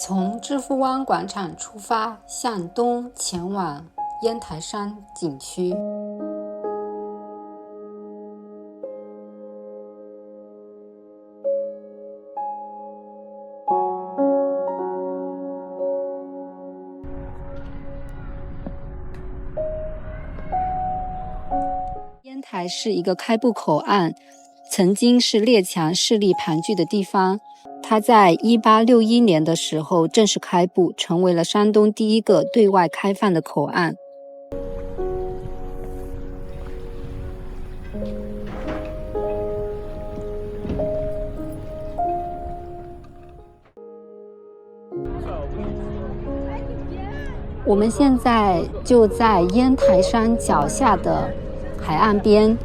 从知夫湾广场出发，向东前往烟台山景区。烟台是一个开埠口岸，曾经是列强势力盘踞的地方。它在1861年的时候正式开埠，成为了山东第一个对外开放的口岸。我们现在就在烟台山脚下的海岸边。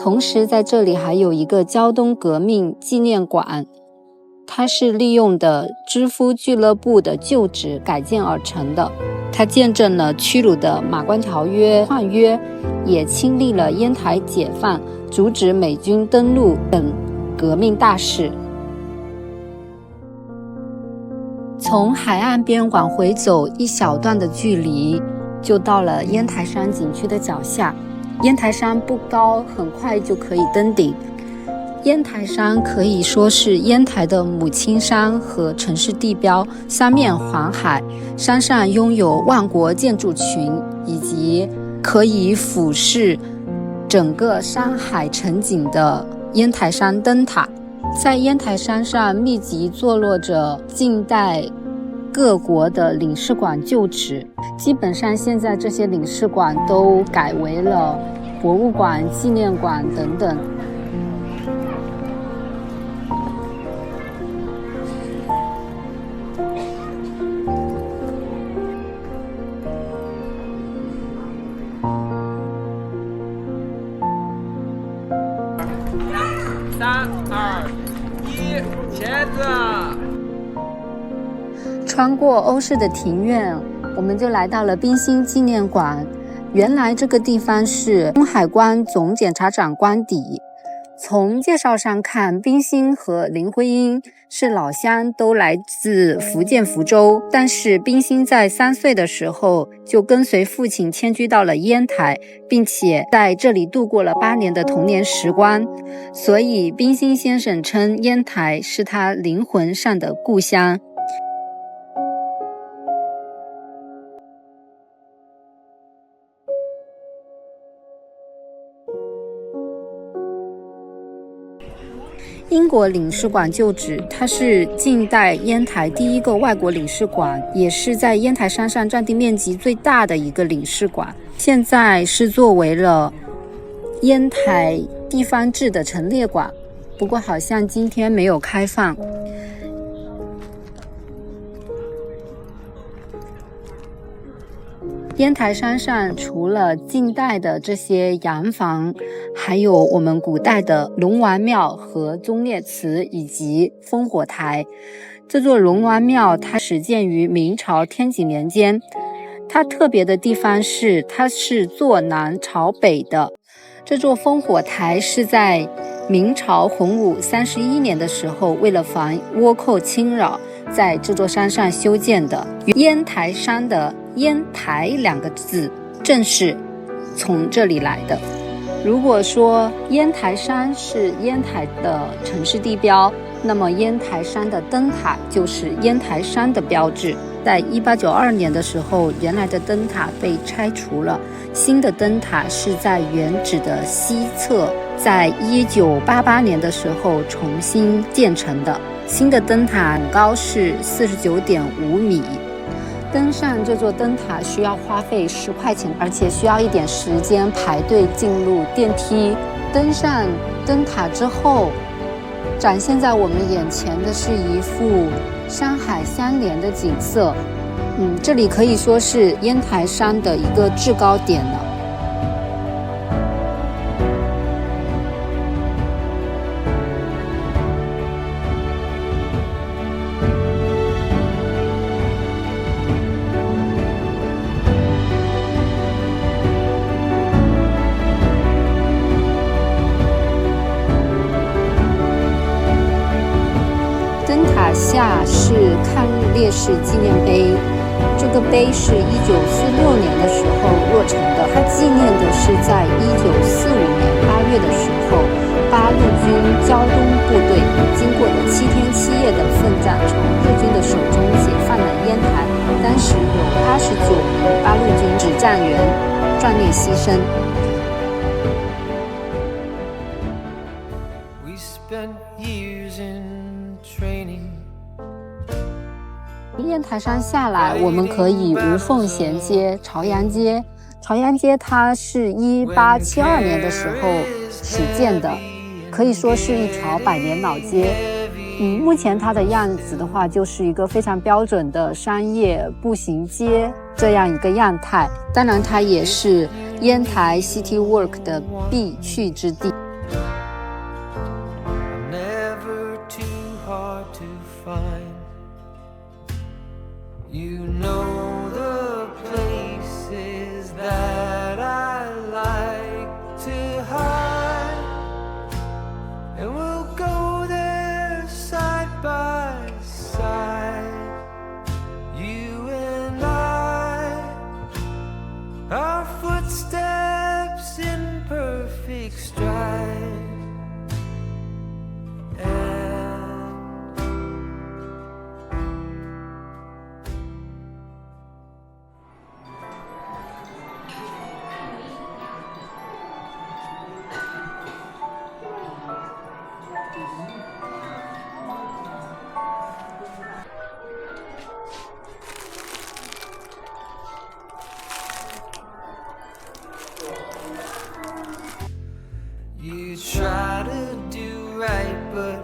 同时在这里还有一个胶东革命纪念馆，它是利用的知夫俱乐部的旧址改建而成的。它见证了屈辱的马关条约换约，也亲历了烟台解放、阻止美军登陆等革命大事。从海岸边往回走一小段的距离，就到了烟台山景区的脚下。烟台山不高，很快就可以登顶。烟台山可以说是烟台的母亲山和城市地标，三面环海，山上拥有万国建筑群，以及可以俯视整个山海城景的烟台山灯塔。在烟台山上密集坐落着近代各国的领事馆旧址，基本上现在这些领事馆都改为了博物馆、纪念馆等等。3、2、1，茄子。穿过欧式的庭院，我们就来到了冰心纪念馆。原来这个地方是东海关总检察长官邸。从介绍上看，冰心和林徽因是老乡，都来自福建福州，但是冰心在3岁的时候就跟随父亲迁居到了烟台，并且在这里度过了8年的童年时光，所以冰心先生称烟台是他灵魂上的故乡。英国领事馆旧址，它是近代烟台第一个外国领事馆，也是在烟台山上占地面积最大的一个领事馆。现在是作为了烟台地方志的陈列馆，不过好像今天没有开放。烟台山上除了近代的这些洋房，还有我们古代的龙王庙和忠烈祠以及烽火台。这座龙王庙它始建于明朝天启年间，它特别的地方是它是坐南朝北的。这座烽火台是在明朝洪武31年的时候，为了防倭寇侵扰，在这座山上修建的。烟台山的烟台2个字正是从这里来的。如果说烟台山是烟台的城市地标，那么烟台山的灯塔就是烟台山的标志。在1892年的时候，原来的灯塔被拆除了，新的灯塔是在原址的西侧，在1988年的时候重新建成的。新的灯塔高是49.5米，登上这座灯塔需要花费10块钱，而且需要一点时间排队进入电梯。登上灯塔之后，展现在我们眼前的是一幅山海相连的景色。这里可以说是烟台山的一个制高点了。灯塔下是抗日烈士纪念碑。这个碑是1946年的时候落成的，它纪念的是在1945年8月的时候，八路军胶东部队经过了7天7夜的奋战，从日军的手中解放了烟台。当时有89名八路军指战员壮烈牺牲。We spent years in training。烟台山下来，我们可以无缝衔接朝阳街。朝阳街它是1872年的时候始建的，可以说是一条百年老街。目前它的样子的话，就是一个非常标准的商业步行街这样一个样态。当然，它也是烟台 City Walk 的必去之地。You know the places that I like to hide, and we'll go there side by side. You and I, our footsteps in perfect stride. You try to do right, but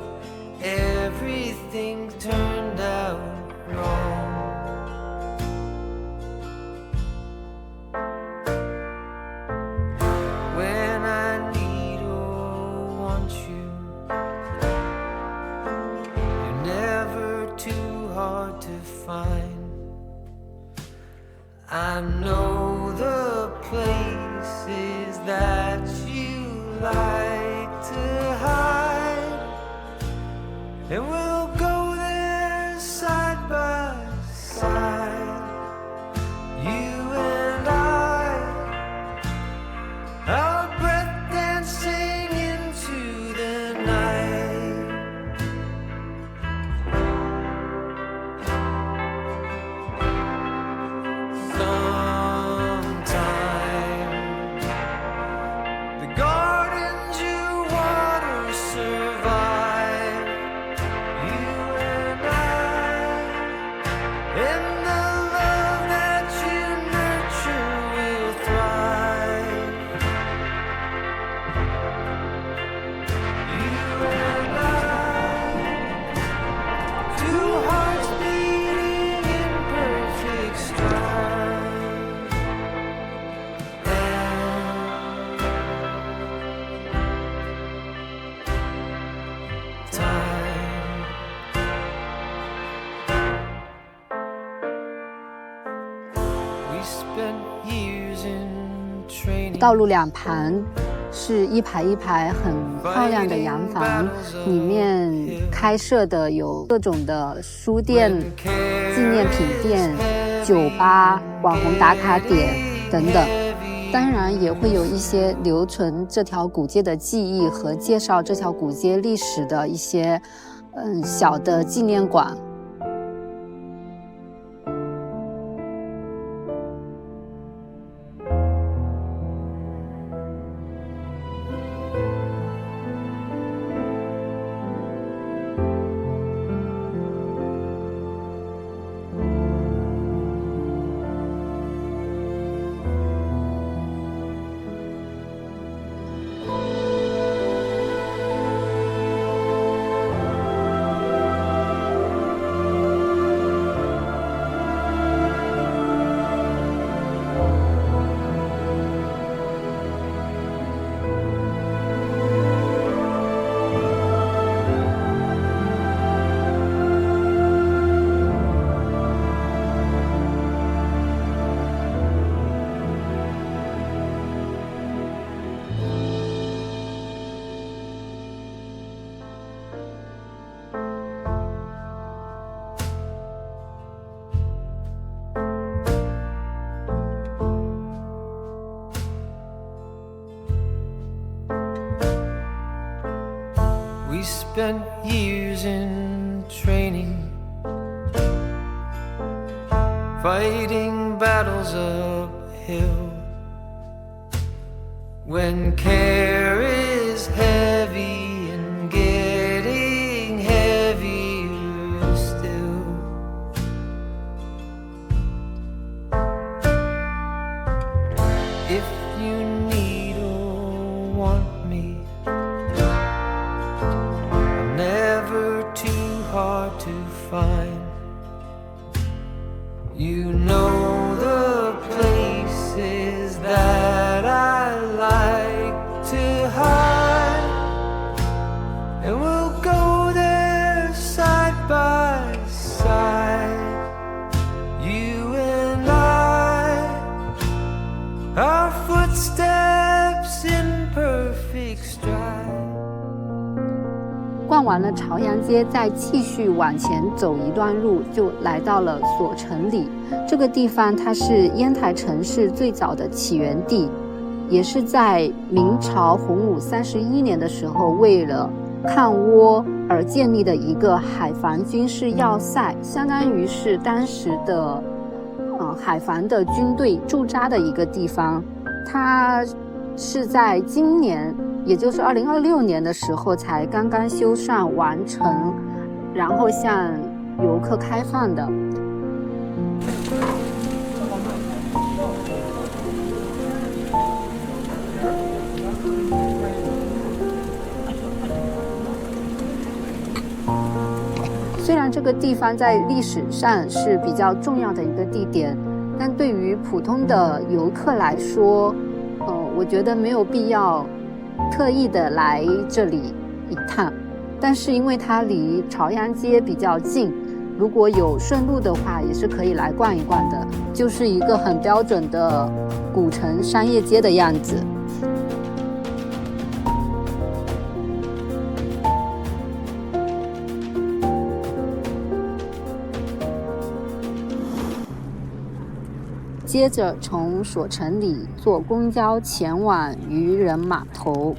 everything turned out wrong. When I need or want you, you're never too hard to find. I know the places that you like to hide, and we'll go there side by side. You and I, our breath dancing into the night. Sometimes the gardens you water survive. You and I, and the love that you nurture will thrive. You and I, two hearts beating in perfect stride. And 道路两旁是一排一排很漂亮的洋房，里面开设的有各种的书店、纪念品店、酒吧、网红打卡点等等。当然也会有一些留存这条古街的记忆和介绍这条古街历史的一些小的纪念馆。spent years in training, fighting battles uphill. When care is heavy and getting heavier still, if you need or want me, I'm never too hard to find. You know the places that I like to hide, and we'll go there side by side. You and I, our footsteps in perfect stride. 逛完了朝阳街，再继续往前走一段路，就来到了索城里。这个地方它是烟台城市最早的起源地，也是在明朝洪武31年的时候，为了抗倭而建立的一个海防军事要塞，相当于是当时的海防的军队驻扎的一个地方。它是在今年，也就是2026年的时候才刚刚修缮完成，然后向游客开放的。虽然这个地方在历史上是比较重要的一个地点，但对于普通的游客来说，我觉得没有必要特意的来这里一趟。但是因为它离朝阳街比较近，如果有顺路的话，也是可以来逛一逛的，就是一个很标准的古城商业街的样子。接着从索城里坐公交前往渔人码头。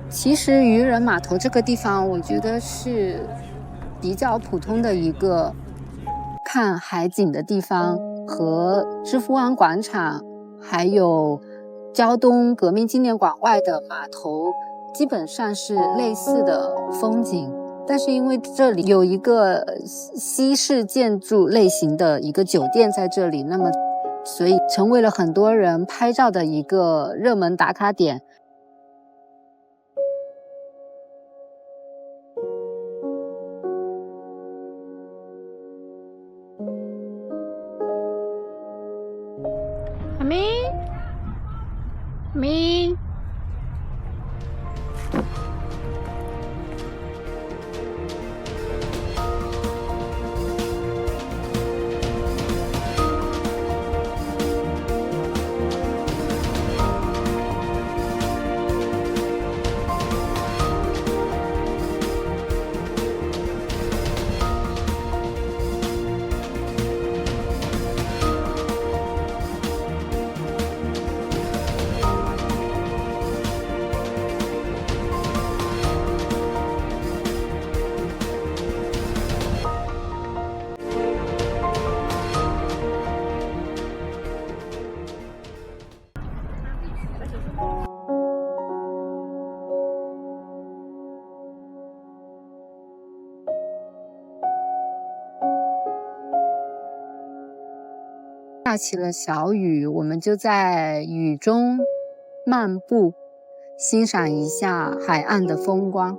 其实渔人码头这个地方，我觉得是比较普通的一个看海景的地方，和知府湾广场还有胶东革命纪念馆外的码头基本上是类似的风景。但是因为这里有一个西式建筑类型的一个酒店在这里，那么所以成为了很多人拍照的一个热门打卡点。阿明，明。下起了小雨，我们就在雨中漫步，欣赏一下海岸的风光。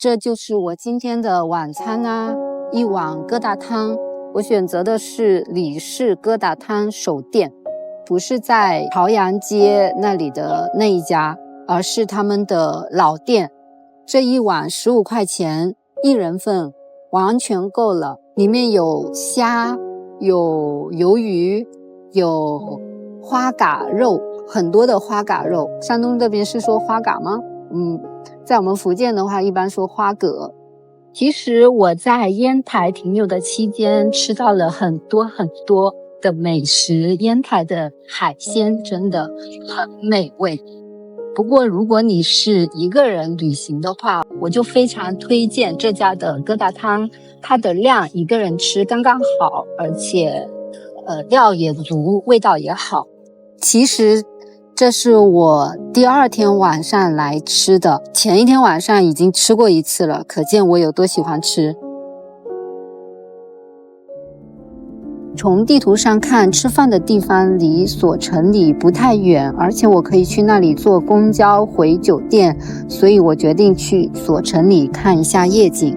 这就是我今天的晚餐啊，一碗疙瘩汤。我选择的是李氏疙瘩汤首店，不是在朝阳街那里的那一家，而是他们的老店。这一碗15块钱，1人份，完全够了。里面有虾，有鱿鱼，有花蛤肉，很多的花蛤肉。山东这边是说花蛤吗？在我们福建的话一般说花蛤。其实我在烟台停留的期间吃到了很多的美食，烟台的海鲜真的很美味。不过如果你是一个人旅行的话，我就非常推荐这家的疙瘩汤，它的量一个人吃刚刚好，而且料也足，味道也好。其实这是我第2天晚上来吃的，前一天晚上已经吃过一次了，可见我有多喜欢吃。从地图上看，吃饭的地方离所城里不太远，而且我可以去那里坐公交回酒店，所以我决定去所城里看一下夜景。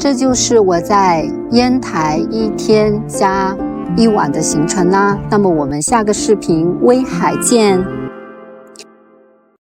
这就是我在烟台1天加1晚的行程啦。那么我们下个视频威海见。